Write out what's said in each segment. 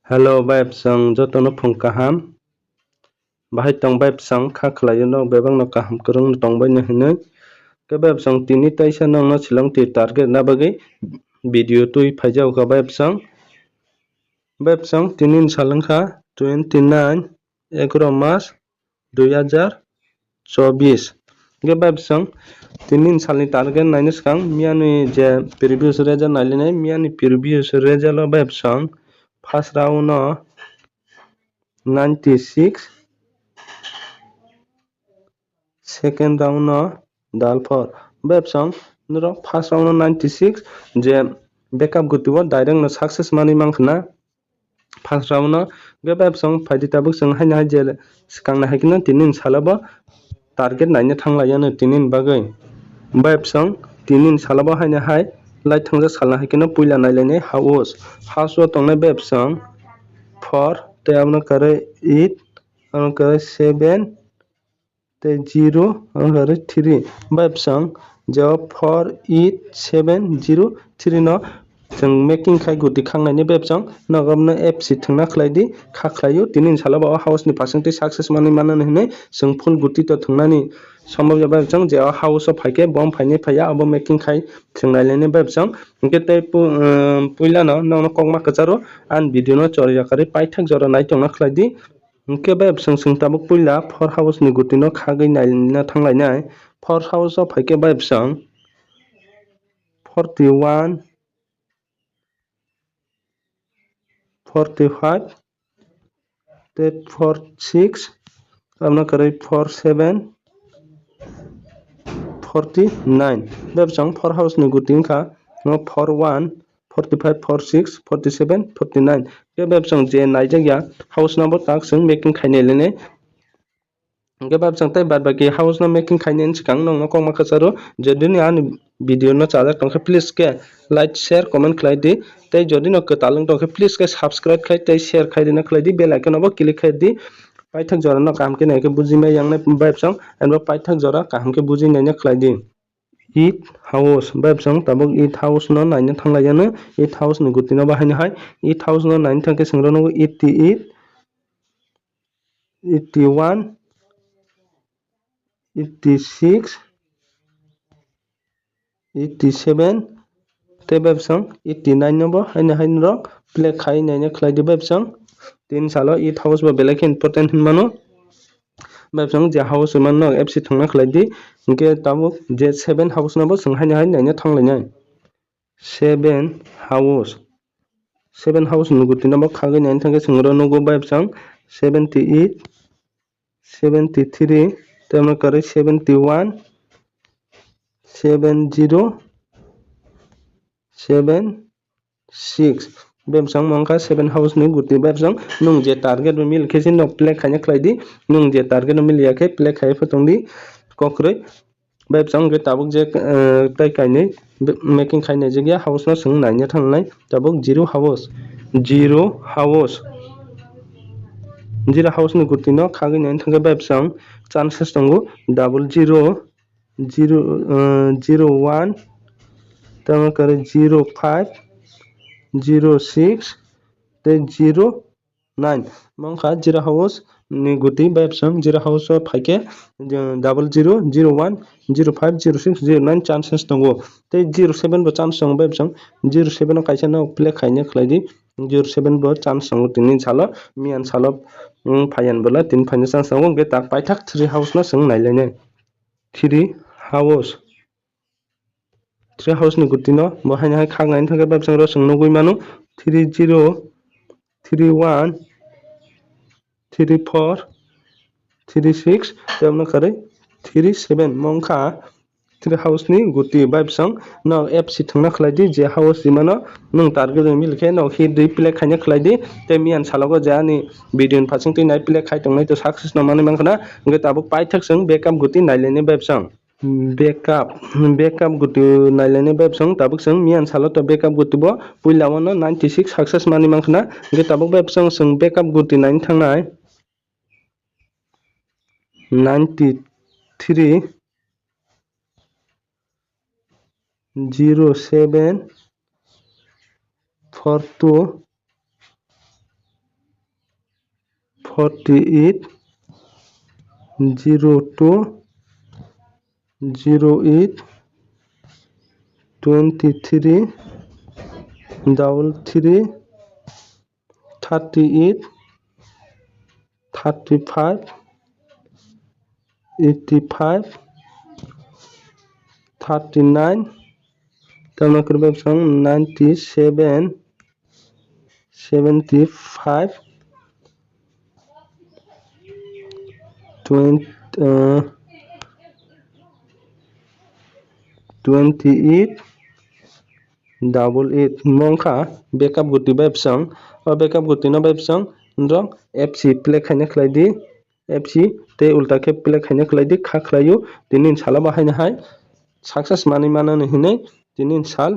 Hello babsang jotono phung kaham bahai tong babsang kha khlaio no bebang no kaham kurung tongbai no hinui ke babsang tini taisa nong no silang ti target na bagi video tui phaijao ka babsang tinin salangkha 29 mas 2024 ke babsang tinin salni target naini skang miani je previous result nailene miani previous result o babsang first round no 96 second round no dalfor babsang nuro first round no 96 je backup gutibo direct no success mani mangkhana first round no ge babsang phaidi tabuk sing haina je skangna haikino tinin salabo target naine thanglayano tinin bagai babsang tinin salabo haina hai lai thangja salna haikino puila nailene house o tongnai babsang 4 te amna kare 8 amna kare 7 te 0 amna kare 3 babsang jawab 4 8 7 0 3 no जों making खाय गुदि खांनायनि बेबसां नगमनो FC थंना खलायदि खाख्लायो तिनि सालाबा हाउसनि percentage success माने मानन हने जों full गुदि तो थंनानि सम्भव जाबा जों जे हाउस अफ फाइके बम फाइने फाया अब मेकिं खाय थंनायलेने बेबसां इनके तै पुइला न कगमा कचारो आन भिडियो न चरिया करे पाइथक जरा नाय थंना खलायदि इनके बेबसां संताबक पुइला फर हाउसनि गुदि न खागै नायना थांलायनाय फर हाउस अफ फाइके बेबसां 41 45 ते 46 अपना करे 47 49 बेबसां फर हाउस नि गुटिं का 41 45 46 47 49 के बेबसां जे नाइजया हाउस नंबर ताक जों मेकिं खायनेलेने के बेबसां तै बाद बाकी हाउस न मेकिं खायनेन सिकां नंग कमा खसारो जदिनि आन वीडियो न चाजा तंखे प्लीज के लाइक शेयर कमेंट खलाय दि तै जदि न कतालंग तंखे प्लीज के सब्सक्राइब खाय तै शेयर खाय दिना खलाय दि बेल आइकन अब क्लिक खाय दि पाइथक जरा न काम के नै के बुजिमै यांगने बेबसां एनबो पाइथक जरा काम के बुजि नैने खलाय दि ईट हाउस बेबसां ताबक ईट हाउस न नायनो थांलायानो ईट हाउस नि गुतिना बाहायनो हाय ईट हाउस न नायनो थांके संग्रनो 88 81 86 87 ते बेबसां 89 नंबर हायनो हायनो प्ले खाय नैने खलाय दि बेबसां 3 सालो ईट हाउस बा बेलेक इम्पोर्टेंट हिनमानो बेबसां जे हाउस मान न एफसी थांना खलाय दि इनके ताबक जे 7 हाउस नबो संहायनो हाय नैने थांलायनाय 7 हाउस नुगुति नबो खागै नैने थांके संग्रनो गो बेबसां 78 73 तमन करे 71 70 76 बेबसां मंका 7 हाउस नि गुति बेबसां नुं जे टारगेट मिल केसिन न प्ले खायने खलायदि नुं जे टारगेट मिल याके प्ले खाय फतंदि कोक्रै बेबसां के ताबक जे तै खायने मेकिं खायने जगह हाउस न संग नायने थांनाय ताबक 0 हाउस नि गुति न खागै नैने थांके बेबसां चान्सेस दंगो 0001 तमन करे 05 06 ते 09 मंका 0 हाउस नि गुति बेबसां 0 हाउस फाइके 0001 05 06 09 चान्सेस दंगो ते 07 बो चान्स दंगो बेबसां 07 कायसा न प्ले खायने खलायदि 07 बो चान्स दंगो तिनि सालो मियान सालो फायन बोला तिन फायने चान्स दंगो के ता पाइथाक 3 हाउस न संग नायलायने 3 हाउस नि गुति न बहायनो हाय खांनायनि थाखाय बेबसां र संनो गयमानो 30 31 34 36 तमन करे 37 मंका 3 हाउस नि गुति बेबसां न एफसी थांना खलायदि जे हाउस जिमानो नों टारगेट मिलखे न हि दै प्ले खायने खलायदि ते मियान सालागो जानि वीडियो पासिंग नाय प्ले खाय तंनाय तो सक्सेस न माने मानखना गे ताबो पाइथक जों बेकअप गुति नायलेने बेबसां बेकअप गुति नायलेने बेबसां ताबक जों मियान सालो तो बेकअप गुति बो पुइलावनो 96 सक्सेस माने मानखना गे ताबो बेबसां जों बेकअप गुति नायनो थांनाय 93 07 42 48 02 08 23 33 38 35 85 39 তারপর করবে 97 75 28 88 mongkha backup guti websang o backup guti no websang rong fc play khaina khlai di fc te ulta khe play khaina khlai di kha khlaio tinin sala bahaina hai success mani manani hinai tinin sal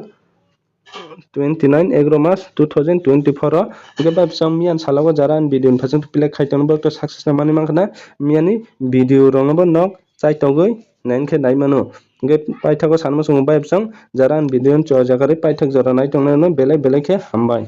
29 11 March 2024 o ge websang mian salago jara video phasang play khaiton bo to success na mani mangkhana miani video rong bo nok chai togoi nain khe nai mano ge paithago sanmo song websang jara video cho jagare paithak jora nai tongnai no belai belai khe hambai।